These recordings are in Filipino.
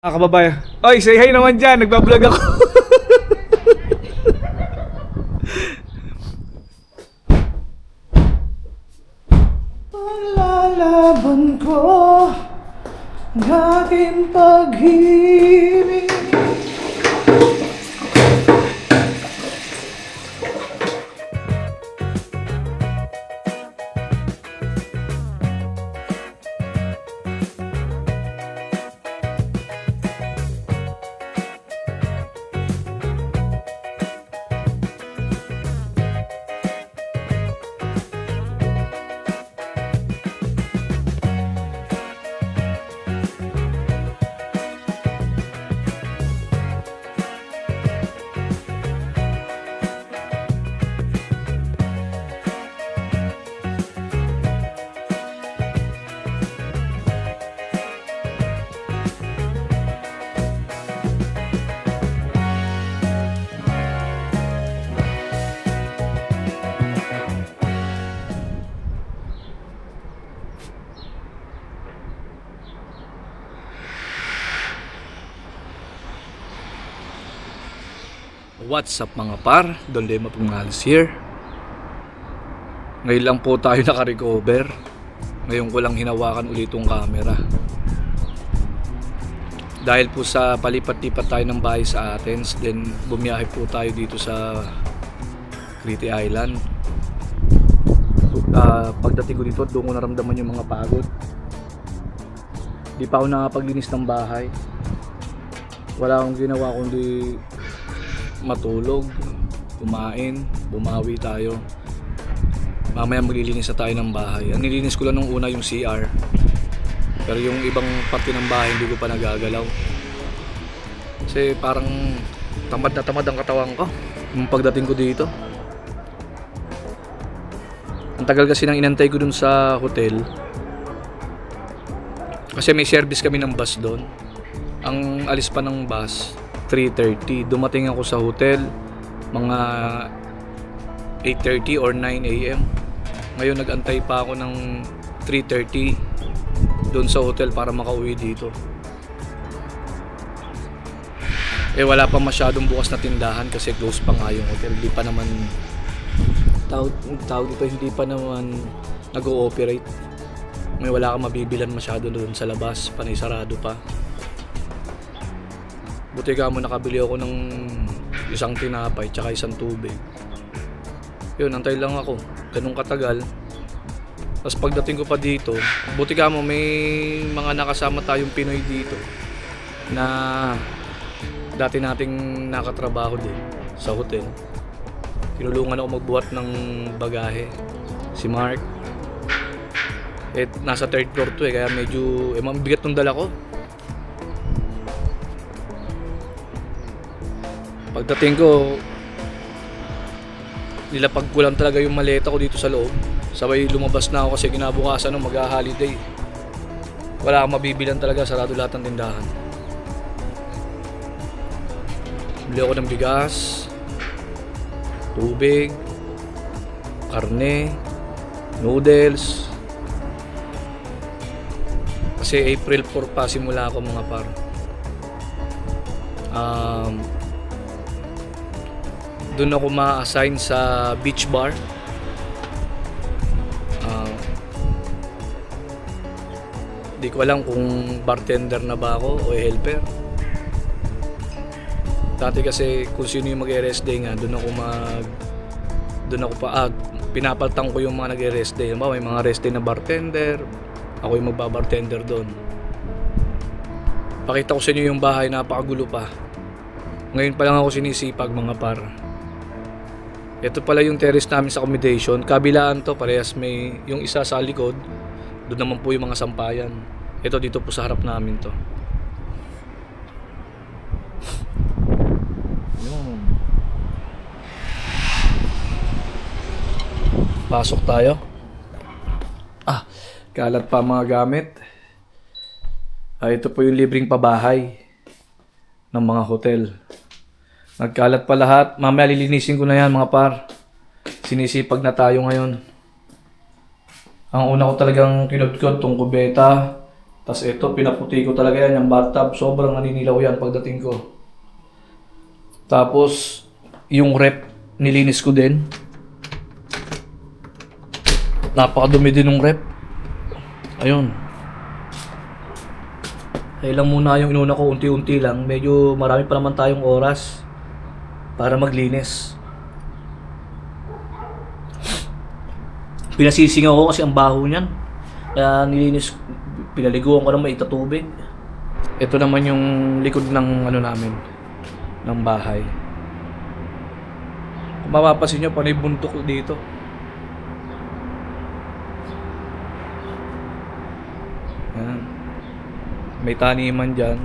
Kababayan. Oy, say hi naman dyan. Nagbablog ako. Paglalaban ko ang aking pag-ibig. What's up mga par? Don Lema Pungalis here. Ngayon lang po tayo naka-recover. Ngayon ko lang hinawakan ulit yung camera. Dahil po sa palipat-lipat tayo ng bahay sa Athens, then bumiyahe po tayo dito sa Crete Island. Pagdating ko dito, doon ko naramdaman yung mga pagod. Di pa ako nakapaglinis ng bahay. Wala akong ginawa kundi matulog, kumain, bumawi tayo. Mamaya maglilinis na tayo ng bahay. Ang nilinis ko lang nung una yung CR. Pero yung ibang parte ng bahay hindi ko pa nagagalaw. Kasi parang tamad na tamad ang katawan ko nung pagdating ko dito. Ang tagal kasi nang inantay ko dun sa hotel. Kasi may service kami ng bus doon. Ang alis pa ng bus 3:30. Dumating ako sa hotel mga 8:30 or 9 AM. Ngayon nag-antay pa ako ng 3:30 doon sa hotel para makauwi dito. Wala pa masyadong bukas na tindahan kasi close pa nga yung hotel. Hindi pa naman tawag dito, hindi pa naman nag-ooperate. May wala kang mabibilan masyado doon sa labas, panay sarado pa. Buti ka mo nakabili ako ng isang tinapay tsaka isang tubig. Yun, antay lang ako. Ganun katagal. Tapos pagdating ko pa dito, buti ka mo may mga nakasama tayong Pinoy dito na dati nating nakatrabaho din sa hotel. Tinulungan ako magbuhat ng bagahe. Si Mark. Nasa third floor to kaya medyo mabigat ng dala ko. Pagdating ko, nilapag ko lang talaga yung maleta ko dito sa loob. Sabay lumabas na ako kasi kinabukasan ng mag-holiday. Wala akong mabibilan talaga, sarado lahat ng tindahan. Bili ako ng bigas, tubig, karne, noodles. Kasi April 4 pa simula ako mga par. Doon ako ma-assign sa beach bar. Di ko alam kung bartender na ba ako o helper. Dati kasi kung sino yung mag-rest day nga, doon ako pinapaltang ko yung mga nag-rest day. May mga rest day na bartender, ako yung magbabartender doon. Pakita ko sa inyo yung bahay, napakagulo pa. Ngayon pa lang ako sinisipag mga par. Ito pala yung terrace namin sa accommodation. Kabilaan to, parehas may yung isa sa likod. Doon naman po yung mga sampayan. Ito dito po sa harap namin to. Pasok tayo. Kalat pa mga gamit. Ito po yung libreng pabahay ng mga hotel. Nagkalat pa lahat. Mamaya lilinisin ko na yan mga par. Sinisipag na tayo ngayon. Ang una ko talagang kinudkod tong kubeta, Tapos ito, pinaputi ko talaga yan, yung bathtub. Sobrang naninilaw yan pagdating ko. Tapos, yung rep, nilinis ko din. Napakadumi din ng rep. Ayun. Ayun lang muna yung inuna ko, unti-unti lang. Medyo marami pa naman tayong oras para maglinis. Pinasisingaw ko kasi ang baho niyan. Kaya nilinis, pinaliguan ko ng may tubig. Ito naman yung likod ng namin, ng bahay. Kung mapapansin nyo, panay buntok dito. Yan. May taniman dyan.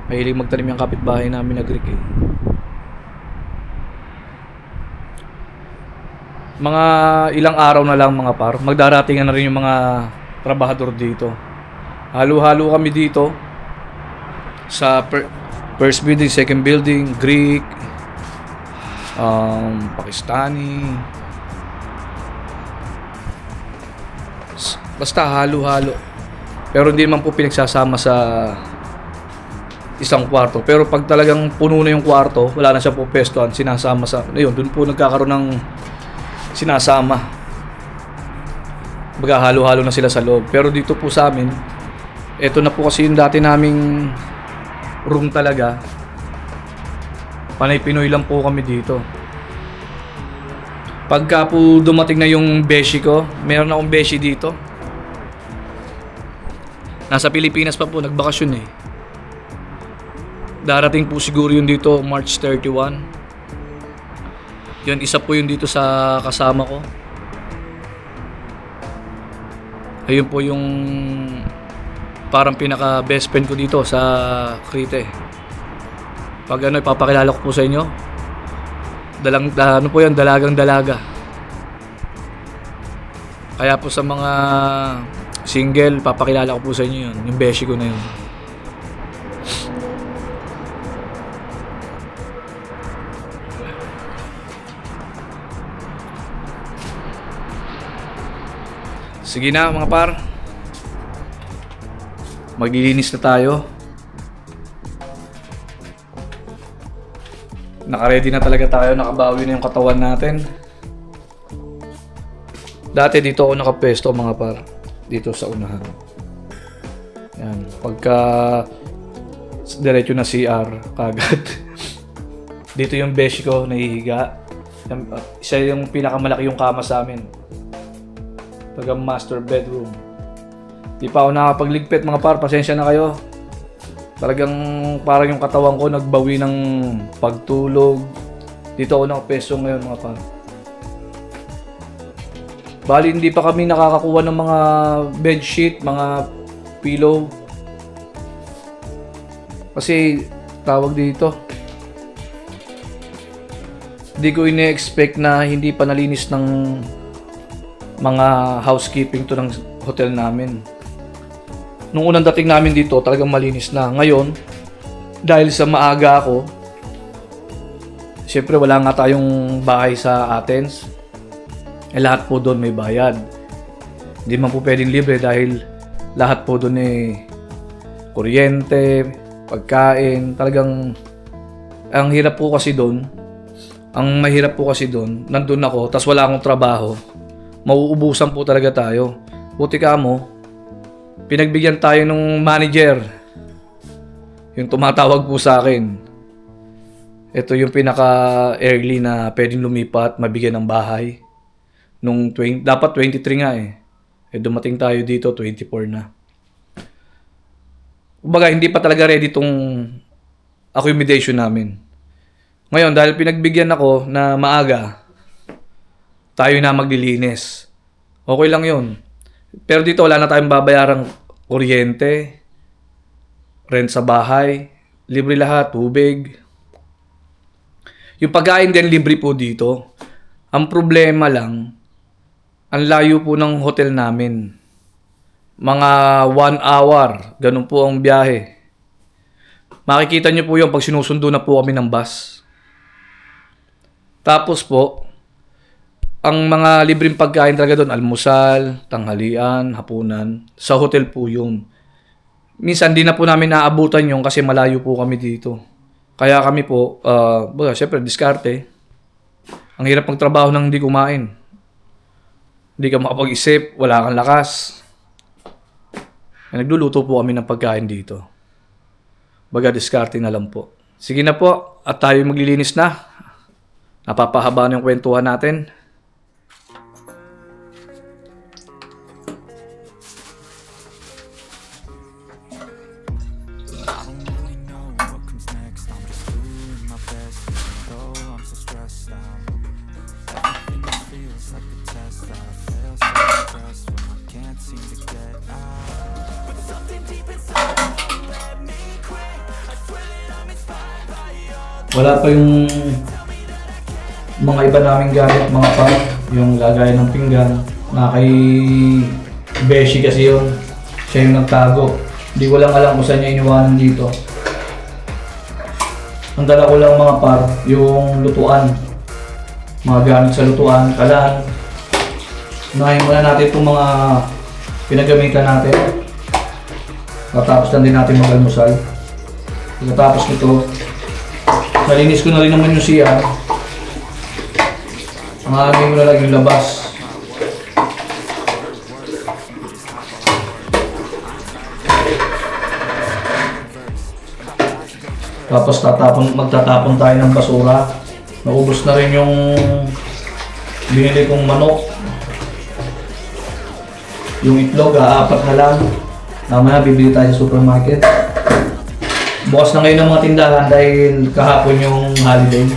Mahilig magtanim yung kapitbahay namin na Greek eh. Mga ilang araw na lang mga par, magdaratingan na rin yung mga trabahador dito. Halo-halo kami dito sa first building, second building, Greek, Pakistani. Basta halo-halo. Pero hindi naman po pinagsasama sa isang kwarto. Pero pag talagang puno na yung kwarto, wala na siya po pestuhan, sinasama sa, ayun, dun po nagkakaroon ng sinasama. Baga halo-halo na sila sa loob. Pero dito po sa amin, eto na po kasi yung dati naming room talaga. Panay Pinoy lang po kami dito. Pagka po dumating na yung beshi ko, meron akong beshi dito. Nasa Pilipinas pa po, nagbakasyon eh. Darating po siguro yun dito March 31. Yun, isa po yun dito sa kasama ko. Ayun po yung parang pinaka best friend ko dito sa Crete. Pag ipapakilala ko po sa inyo. Ano po yan, dalagang dalaga. Kaya po sa mga single, papakilala ko po sa inyo yun. Yung beshi ko na yun. Sige na mga par. Maglilinis na tayo. Naka-ready na talaga tayo, nakabawi na yung katawan natin. Dati dito ako nakapesto mga par. Dito sa unahan. Yan. Pagka diretso na CR, kagad. Dito yung beshi ko, nahihiga. Isa yung pinakamalaki yung kama sa amin. Tagang master bedroom. Di pa ako nakapagligpit mga par, pasensya na kayo. Talagang parang yung katawan ko nagbawi ng pagtulog. Dito ako nakapeso ngayon mga par. Bali hindi pa kami nakakakuha ng mga bedsheet, mga pillow. Kasi tawag dito, hindi ko ine-expect na hindi pa nalinis ng mga housekeeping to ng hotel namin. Nung unang dating namin dito, talagang malinis na. Ngayon, dahil sa maaga ako, syempre wala nga tayong bahay sa Athens. Lahat po doon may bayad. Hindi man po pwedeng libre dahil lahat po doon kuryente, pagkain. Talagang ang hirap po kasi doon. Ang mahirap po kasi doon, nandun ako, tas wala akong trabaho. Mauubusan po talaga tayo. Buti ka mo, pinagbigyan tayo ng manager. Yung tumatawag po sa akin. Ito yung pinaka-early na pwedeng lumipat, mabigyan ng bahay. Dapat 23 nga eh. Dumating tayo dito, 24 na. Kumbaga, hindi pa talaga ready tong accommodation namin. Ngayon, dahil pinagbigyan ako na maaga, tayo na maglilinis. Okay lang yun. Pero dito wala na tayong babayarang kuryente, rent sa bahay, libre lahat, tubig. Yung pagkain din libre po dito. Ang problema lang, ang layo po ng hotel namin. Mga 1 hour, ganun po ang biyahe. Makikita nyo po yung pag sinusundo na po kami ng bus. Tapos po, Ang mga libreng pagkain talaga doon, almusal, tanghalian, hapunan, sa hotel po yun. Minsan di na po namin naabutan yun kasi malayo po kami dito. Kaya kami po, syempre diskarte. Ang hirap magtrabaho nang hindi kumain. Hindi ka makapag-isip, wala kang lakas. Nagluluto po kami ng pagkain dito. Baga diskarte na lang po. Sige na po, at tayo maglilinis na. Napapahaba na yung kwentuhan natin. Wala pa yung mga iba naming gamit, mga pa, yung lagayan ng pinggan. Na kay Beshi kasi yun. Siya yung nagtago. Hindi ko lang alam kung saan niya iniwanan dito. Ang dala ko lang mga par, yung lutuan. Mga gamit sa lutuan, kalan. Unahin muna natin itong mga pinagamitan natin. Tapos lang din natin mag-almusal. Pagkatapos nito, nalinis ko na rin naman yung CR. Ang alamin ko na lang yung labas. Tapos magtatapon tayo ng basura. Naubos na rin yung binili kong manok. Yung itlog, 4 na lang. Mamaya bibili tayo sa supermarket. Bukas na ngayon ang mga tindahan dahil kahapon yung holiday.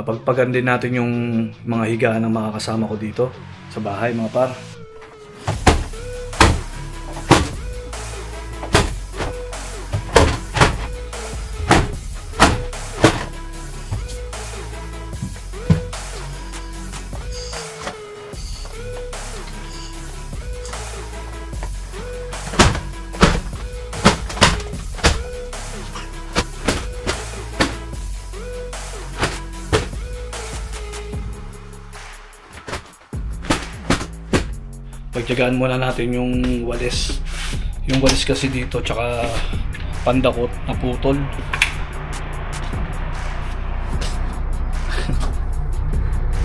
Pagpagan din natin yung mga higaan ng mga kasama ko dito sa bahay, mga par. Pagtyagaan muna natin yung walis. Yung walis kasi dito tsaka pandakot na putol.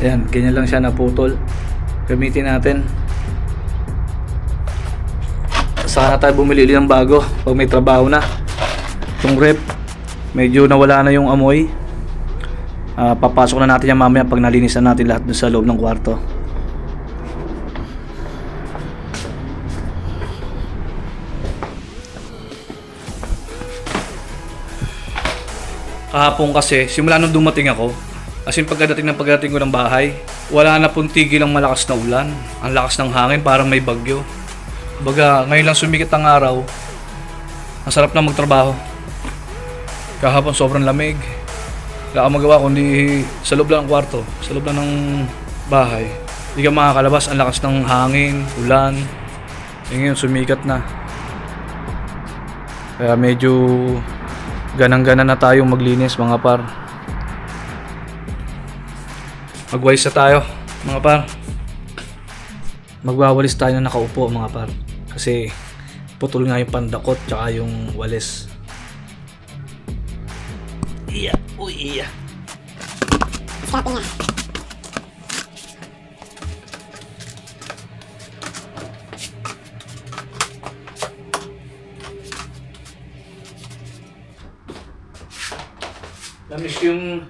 Ayan, ganyan lang siya naputol. Gamitin natin. Sana tayo bumili ng bago pag may trabaho na. Itong rep, medyo nawala na yung amoy. Papasok na natin yan mamaya pag nalinis na natin lahat sa loob ng kwarto. Kahapon kasi, simula nung dumating ako, as in pagdating ko ng bahay, wala na pong tigil ang malakas na ulan. Ang lakas ng hangin, parang may bagyo. Baga, ngayon lang sumikat ang araw. Ang sarap na magtrabaho. Kahapon sobrang lamig. Wala akong magawa kundi sa loob lang ng kwarto, sa loob lang ng bahay. Hindi ka makakalabas, ang lakas ng hangin, ulan. Ngayon sumikat na. Kaya medyo ganang-gana na tayong maglinis mga par. Magwalis na tayo, mga par. Magwawalis tayo na nakaupo, mga par. Kasi putol nga yung pandakot tsaka yung walis. Iya, uy iya. Sabi nga. Namiss yung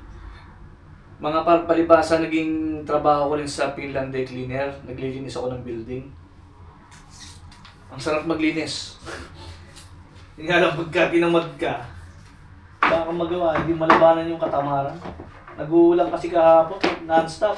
mga palibasa naging trabaho ko rin sa Finland Day Cleaner. Naglilinis ako ng building. Ang sarap maglinis. Hindi nga lang pagka tinamad ka, baka magawa, hindi malabanan yung katamaran. Nag-uulang kasi kahapon, non-stop.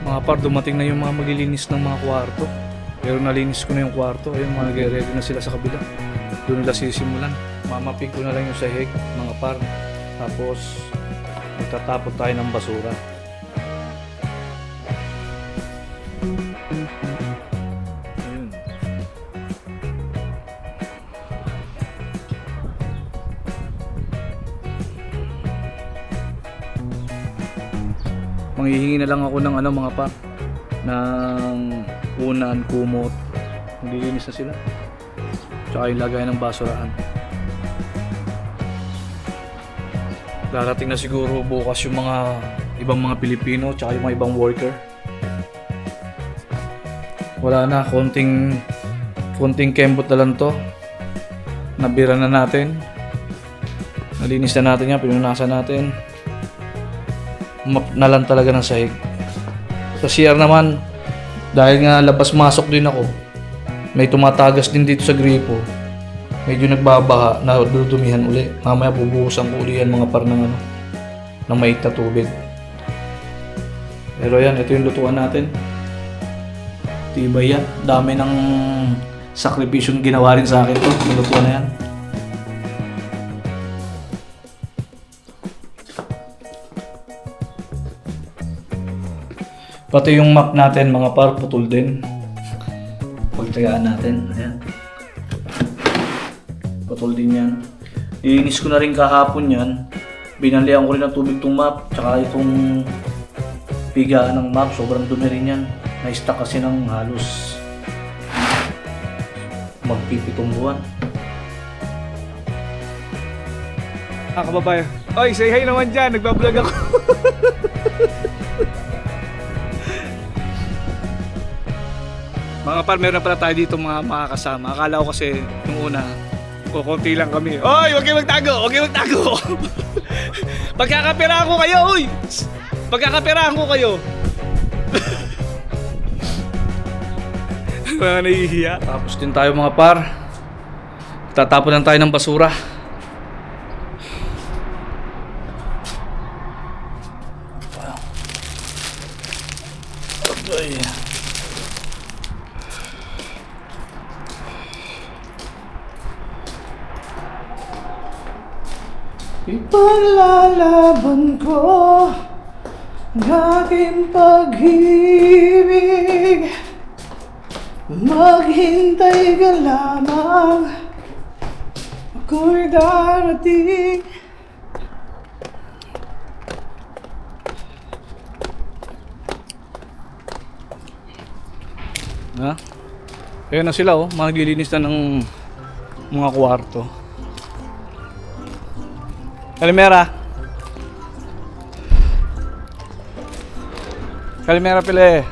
Mga par, dumating na yung mga maglilinis ng mga kwarto. Pero nalinis ko na yung kwarto. Ayun, mga nag-ready na sila sa kabila. Doon nila sisimulan. Mamapig ko na lang yung sahig, mga par. Tapos, magtatapon tayo ng basura. Ayun. Manghihingi na lang ako ng mga pa ng unan, kumot. Maglilinis na sila. Tsaka yung lagay ng basurahan. Darating na siguro bukas yung mga ibang mga Pilipino tsaka yung mga ibang worker. Wala na, konting kembot na lang to. Nabira na natin. Nalinis na natin yan, pinunasan natin. Map na lang talaga ng sahig. Sa CR naman, dahil nga labas-masok din ako, may tumatagas din dito sa gripo. Medyo nagbabaha, nadudumihan uli. Mamaya bubuhusan ko uli yan mga par ng ng mait na tubig. Pero yan, ito yung lutuan natin. Tibay yan. Dami ng sakripisyong ginawa rin sa akin to. Yung lutuan na yan. Pati yung map natin mga par, putol din. Pagtagaan natin, ayan. Putol din yan. Nilinis ko na rin kahapon yan. Binalihan ko rin ng tubig itong map, tsaka itong pigaan ng map, sobrang dumi rin yan. Na-stuck kasi ng halos magpipitong buwan. Kababayan. Oy, say hi naman dyan. Nagbablog ako. Mga par, meron pala tayo dito mga makakasama. Akala ko kasi nung una, kukunti lang kami. Oy, huwag kayo magtago! Huwag kayo magtago! Pagkakapirahan ko kayo, uy! Pagkakapirahan ko kayo! Mga nahihiya. Tapos din tayo mga par. Tatapon lang tayo ng basura. Ay. Ipaglalaban ko ang aking pag-ibig. Maghintay ka lamang, ako'y darating. Ha? Ayan na sila oh, maglilinis na ng mga kwarto. Kalimera. Kalimera pile.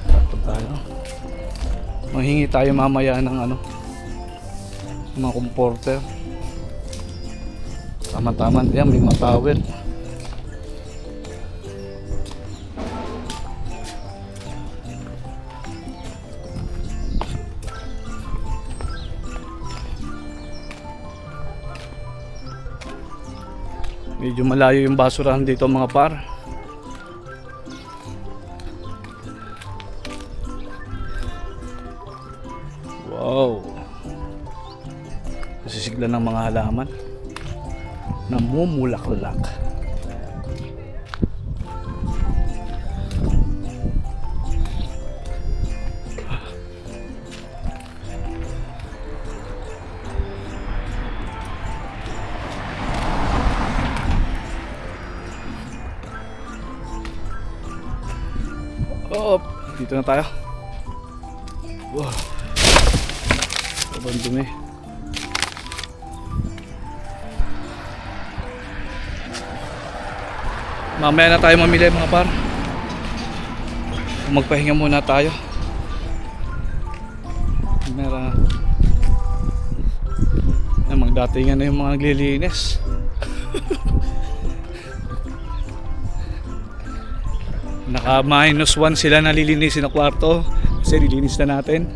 Tapos tayo. Manghingi tayo mamaya ng ano, mga comforter. Tama-tama, yan, may mga towel. Medyo malayo yung basurahan dito mga par. Wow. Nasisigla ng mga halaman. Namumulak-lak. Oh, dito na tayo. Wow. Sobrang dumi. Mamaya na tayo mamili mga par. Magpahinga muna tayo. Meron. Magdatingan na yung mga naglilinis. Naka -1 sila nalilinisin na kwarto kasi nilinis na natin.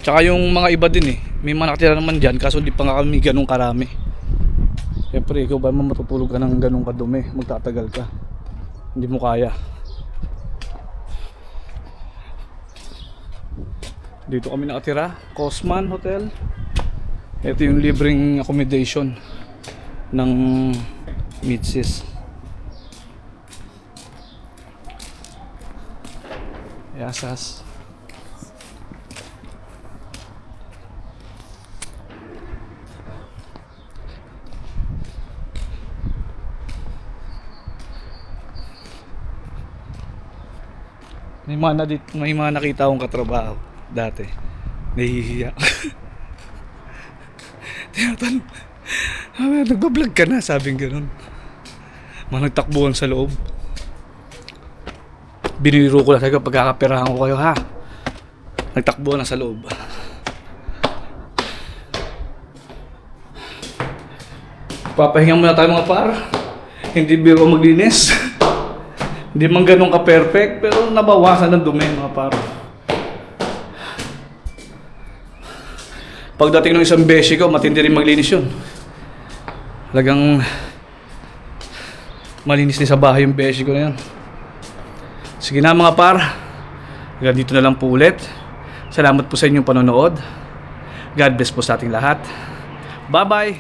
Tsaka yung mga iba din may mga nakatira naman dyan kaso di pa nga kami ganun karami. Siyempre ikaw ba matutulog ka ng ganun kadumi, magtatagal ka, hindi mo kaya. Dito kami nakatira, Cosman Hotel. Ito yung libreng accommodation ng Midsis. Yasas. May mga nakita akong katrabaho dati. Nahihiya. Tinatanong, nagbablog ka na, sabing ganun. Mga nagtakbuhan sa loob. Biniro ko lang talaga, pagkakapirahan ko kayo ha. Nagtakbuhan na sa loob. Papahinga muna tayo mga par. Hindi biro maglinis. Hindi man ganun ka-perfect, pero nabawasan ng dumi mga par. Pagdating ng isang beshi ko, matindi rin maglinis yun. Talagang malinis din sa bahay yung beshi ko na yun. Sige na mga par, hanggang dito na lang po ulit. Salamat po sa inyong panonood. God bless po sa ating lahat. Bye bye!